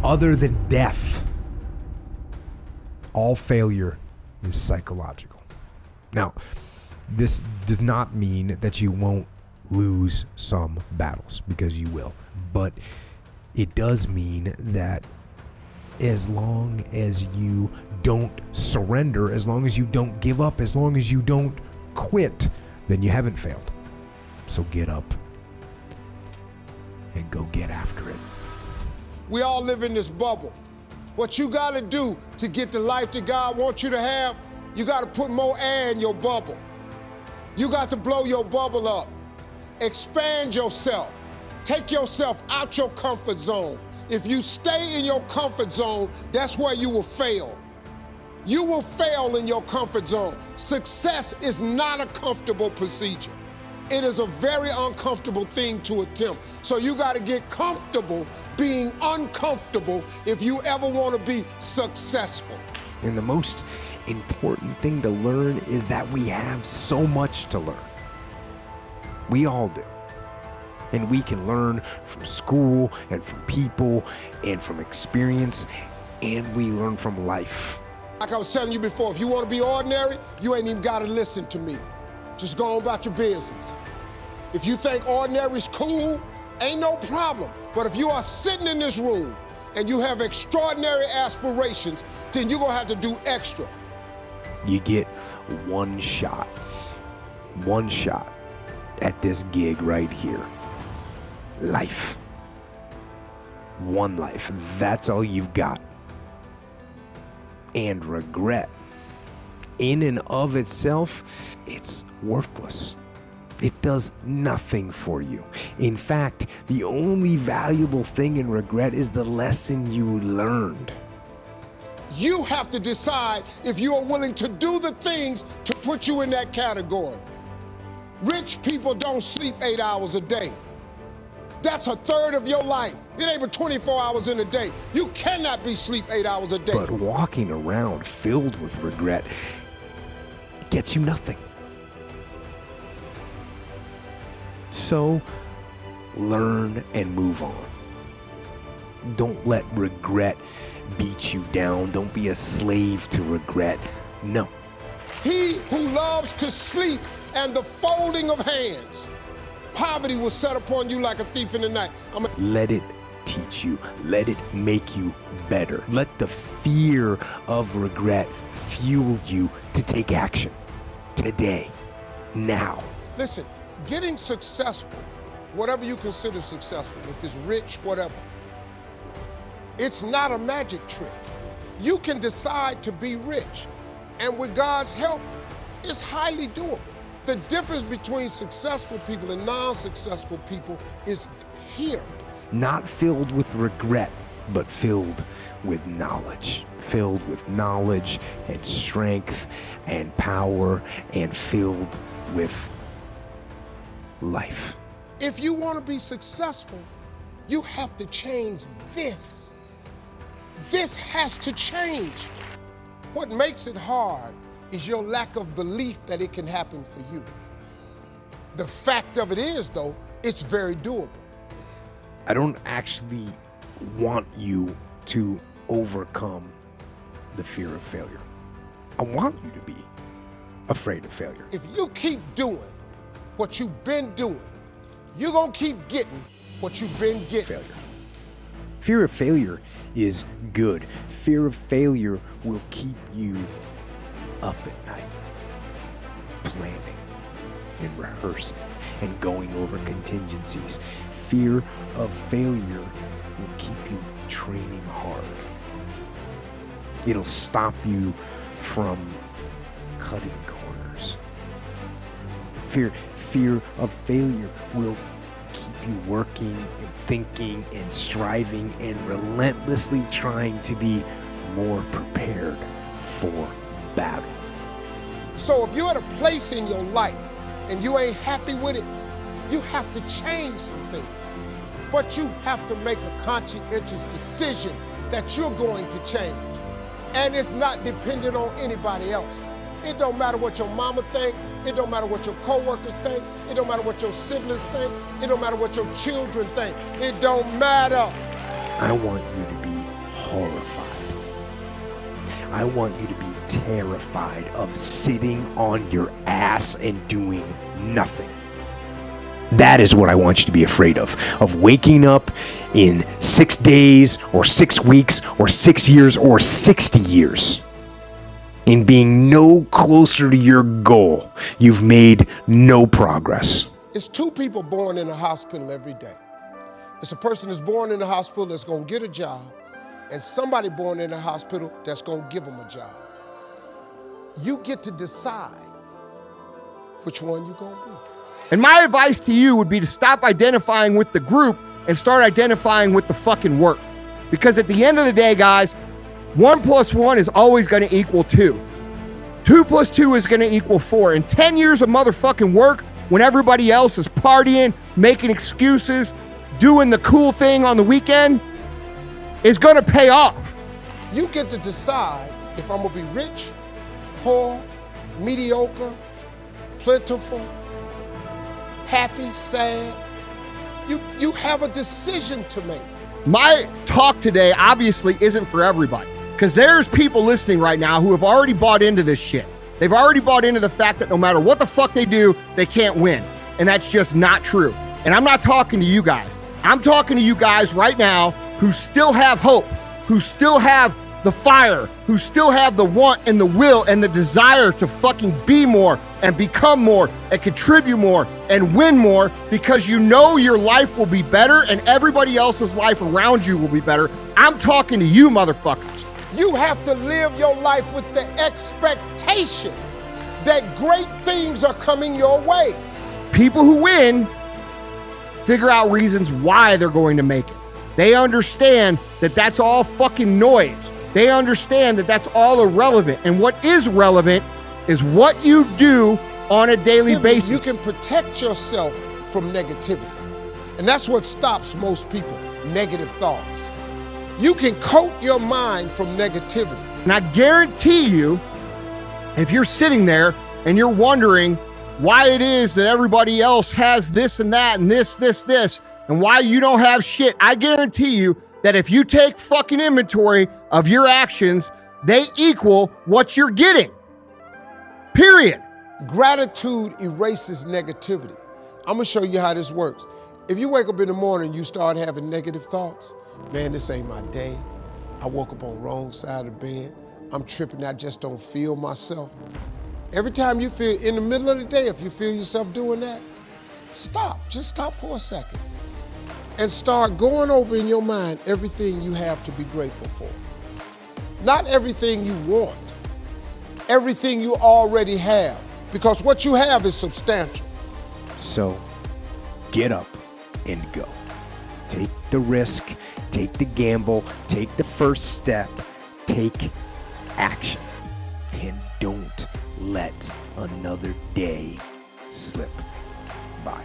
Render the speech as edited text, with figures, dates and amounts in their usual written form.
other than death. All failure is psychological. Now, this does not mean that you won't lose some battles, because you will. But it does mean that as long as you don't surrender, as long as you don't give up, as long as you don't quit, then you haven't failed. So get up and go get after it. We all live in this bubble. What you gotta do to get the life that God wants you to have, you gotta put more air in your bubble. You got to blow your bubble up. Expand yourself. Take yourself out your comfort zone. If you stay in your comfort zone, that's where you will fail. You will fail in your comfort zone. Success is not a comfortable procedure. It is a very uncomfortable thing to attempt. So you got to get comfortable being uncomfortable if you ever want to be successful. And the most important thing to learn is that we have so much to learn. We all do. And we can learn from school and from people and from experience, and we learn from life. Like I was telling you before, if you want to be ordinary, you ain't even got to listen to me. Just go on about your business. If you think ordinary is cool, ain't no problem. But if you are sitting in this room and you have extraordinary aspirations, then you're gonna have to do extra. You get one shot at this gig right here. Life. One life. That's all you've got. And regret, in and of itself, it's worthless. It does nothing for you. In fact, the only valuable thing in regret is the lesson you learned. You have to decide if you are willing to do the things to put you in that category. Rich people don't sleep 8 hours a day. That's a third of your life. It ain't but 24 hours in a day. You cannot be sleep 8 hours a day. But walking around filled with regret gets you nothing. So, learn and move on. Don't let regret beat you down. Don't be a slave to regret. No. He who loves to sleep and the folding of hands, poverty will set upon you like a thief in the night. Let it teach you. Let it make you better. Let the fear of regret fuel you to take action. Today. Now. Listen, getting successful, whatever you consider successful, if it's rich, whatever, it's not a magic trick. You can decide to be rich, and with God's help, it's highly doable. The difference between successful people and non-successful people is here. Not filled with regret, but filled with knowledge. Filled with knowledge and strength and power, and filled with life. If you want to be successful, you have to change this. This has to change. What makes it hard is your lack of belief that it can happen for you. The fact of it is, though, it's very doable. I don't actually want you to overcome the fear of failure. I want you to be afraid of failure. If you keep doing what you've been doing, you're gonna keep getting what you've been getting. Failure. Fear of failure is good. Fear of failure will keep you up at night, planning and rehearsing and going over contingencies. Fear of failure will keep you training hard. It'll stop you from cutting corners. Fear of failure will keep you working and thinking and striving and relentlessly trying to be more prepared for battle. So if you're at a place in your life and you ain't happy with it, you have to change some things. But you have to make a conscientious decision that you're going to change. And it's not dependent on anybody else. It don't matter what your mama think. It don't matter what your coworkers think. It don't matter what your siblings think. It don't matter what your children think. It don't matter. I want you to be horrified. I want you to be terrified of sitting on your ass and doing nothing. That is what I want you to be afraid of waking up in 6 days or 6 weeks or 6 years or 60 years and being no closer to your goal. You've made no progress. It's 2 people born in a hospital every day. It's a person that's born in a hospital that's gonna get a job, and somebody born in a hospital that's gonna give them a job. You get to decide which one you're gonna be. And my advice to you would be to stop identifying with the group and start identifying with the fucking work. Because at the end of the day, guys, 1 + 1 is always gonna equal 2. 2 + 2 is gonna equal 4. And 10 years of motherfucking work when everybody else is partying, making excuses, doing the cool thing on the weekend is gonna pay off. You get to decide if I'm gonna be rich, poor, mediocre, plentiful, happy, sad. You have a decision to make. My talk today obviously isn't for everybody, because there's people listening right now who have already bought into this shit. They've already bought into the fact that no matter what the fuck they do, they can't win. And that's just not true. And I'm not talking to you guys. I'm talking to you guys right now who still have hope, who still have the fire, who still have the want and the will and the desire to fucking be more and become more and contribute more and win more, because you know your life will be better and everybody else's life around you will be better. I'm talking to you, motherfuckers. You have to live your life with the expectation that great things are coming your way. People who win figure out reasons why they're going to make it. They understand that that's all fucking noise. They understand that that's all irrelevant. And what is relevant is what you do on a daily basis. You can protect yourself from negativity. And that's what stops most people, negative thoughts. You can coat your mind from negativity. And I guarantee you, if you're sitting there and you're wondering why it is that everybody else has this and that and this, and why you don't have shit, I guarantee you that if you take fucking inventory of your actions, they equal what you're getting. Period. Gratitude erases negativity. I'm gonna show you how this works. If you wake up in the morning and you start having negative thoughts, man, this ain't my day. I woke up on the wrong side of the bed. I'm tripping, I just don't feel myself. Every time you feel, in the middle of the day, if you feel yourself doing that, stop, just stop for a second. And start going over in your mind everything you have to be grateful for. Not everything you want, everything you already have, because what you have is substantial. So get up and go. Take the risk, take the gamble, take the first step, take action, and don't let another day slip by.